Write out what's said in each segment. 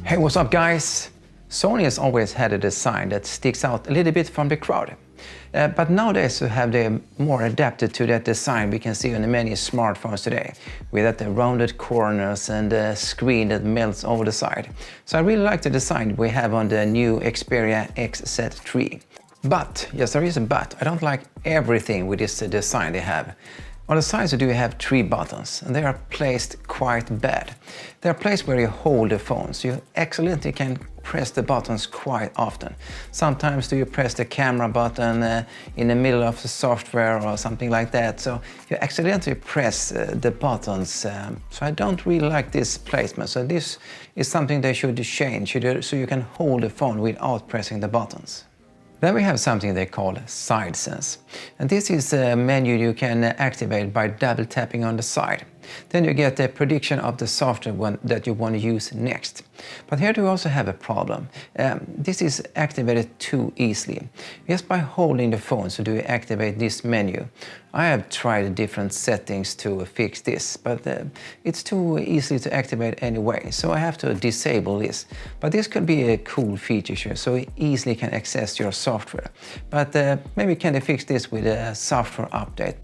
Hey, what's up guys? Sony has always had a design that sticks out a little bit from the crowd. But nowadays we have the more adapted to that design we can see on many smartphones today, with the rounded corners and the screen that melts over the side. So I really like the design we have on the new Xperia XZ3. But, yes there is a but, I don't like everything with this design they have. On the sides you do have 3 buttons, and they are placed quite bad. They are placed where you hold the phone, so you accidentally can press the buttons quite often. Sometimes you press the camera button in the middle of the software or something like that, so you accidentally press the buttons. So I don't really like this placement, so this is something they should change, so you can hold the phone without pressing the buttons. Then we have something they call Side Sense. And this is a menu you can activate by double tapping on the side. Then you get the prediction of the software that you want to use next. But here you also have a problem. This is activated too easily. Just by holding the phone, so do you activate this menu. I have tried different settings to fix this, but it's too easy to activate anyway, so I have to disable this. But this could be a cool feature, so you easily can access your software. But maybe can they fix this with a software update?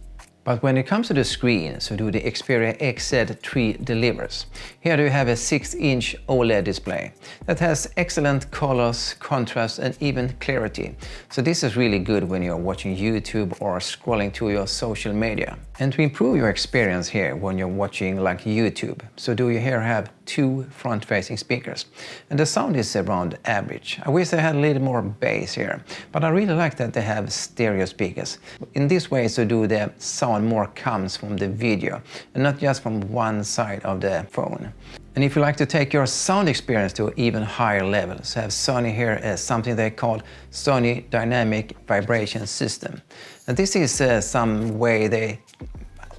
But when it comes to the screen, so do the Xperia XZ3 delivers. Here you have a 6-inch OLED display that has excellent colors, contrast and even clarity. So this is really good when you're watching YouTube or scrolling through your social media. And to improve your experience here when you're watching like YouTube, so do you here have 2 front-facing speakers. And the sound is around average. I wish they had a little more bass here, but I really like that they have stereo speakers. In this way, so do the sound more comes from the video and not just from one side of the phone. And if you like to take your sound experience to an even higher level, so have Sony here as something they call Sony Dynamic Vibration System. And this is some way they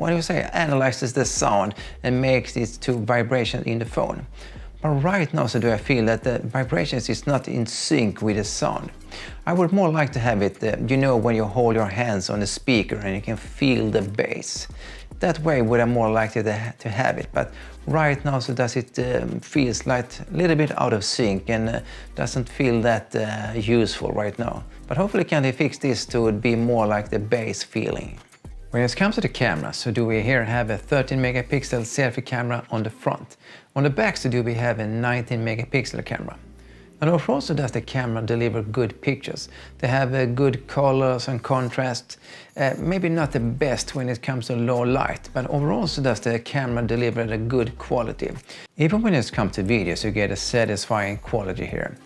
analyzes the sound and makes it to vibration in the phone. But right now, so do I feel that the vibrations is not in sync with the sound. I would more like to have it, you know, when you hold your hands on the speaker and you can feel the bass. That way would I more likely to have it, but right now so does it feels like a little bit out of sync and doesn't feel that useful right now. But hopefully can they fix this to be more like the bass feeling. When it comes to the camera, so do we here have a 13 megapixel selfie camera on the front. On the back, so do we have a 19 megapixel camera. And overall, so does the camera deliver good pictures. They have good colors and contrast. Maybe not the best when it comes to low light, but overall, so does the camera deliver a good quality. Even when it comes to videos, you get a satisfying quality here.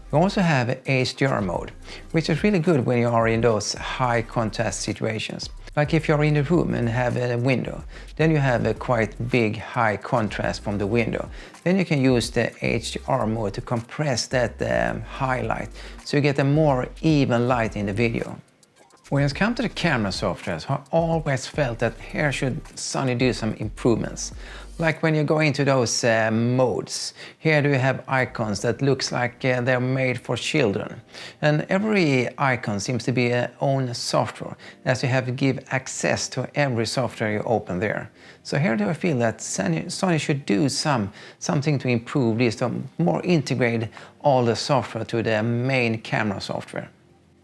We also have HDR mode, which is really good when you are in those high contrast situations. Like if you're in a room and have a window, then you have a quite big high contrast from the window. Then you can use the HDR mode to compress that highlight, so you get a more even light in the video. When it comes to the camera software, I always felt that here should Sony do some improvements. Like when you go into those modes, here do you have icons that looks like they're made for children. And every icon seems to be its own software, as you have to give access to every software you open there. So here do I feel that Sony should do something to improve this, to more integrate all the software to the main camera software.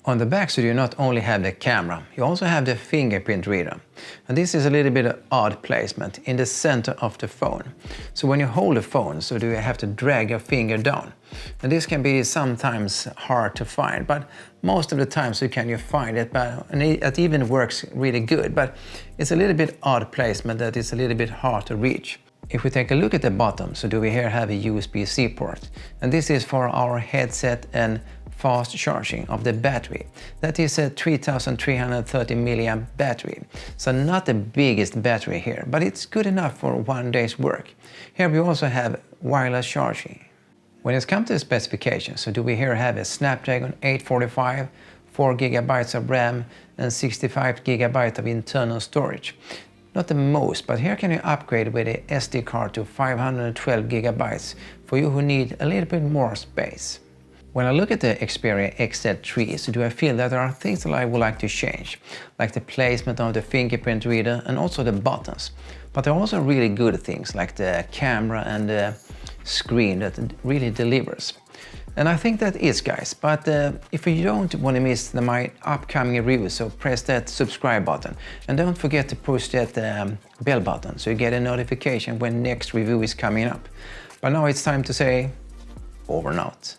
On the back, so you not only have the camera, you also have the fingerprint reader. And this is a little bit of odd placement in the center of the phone. So when you hold the phone, so do you have to drag your finger down. And this can be sometimes hard to find, but most of the time so you find it, and it even works really good. But it's a little bit odd placement that is a little bit hard to reach. If we take a look at the bottom, so do we here have a USB-C port. And this is for our headset and fast charging of the battery. That is a 3330 milliamp battery. So not the biggest battery here, but it's good enough for one day's work. Here we also have wireless charging. When it comes to the specifications, so do we here have a Snapdragon 845, 4 GB of RAM and 65 GB of internal storage. Not the most, but here can you upgrade with a SD card to 512 GB for you who need a little bit more space. When I look at the Xperia XZ3, so do I feel that there are things that I would like to change, like the placement of the fingerprint reader and also the buttons. But there are also really good things like the camera and the screen that really delivers. And I think that is, guys. But if you don't want to miss my upcoming reviews, so press that subscribe button. And don't forget to push that bell button so you get a notification when next review is coming up. But now it's time to say over and out.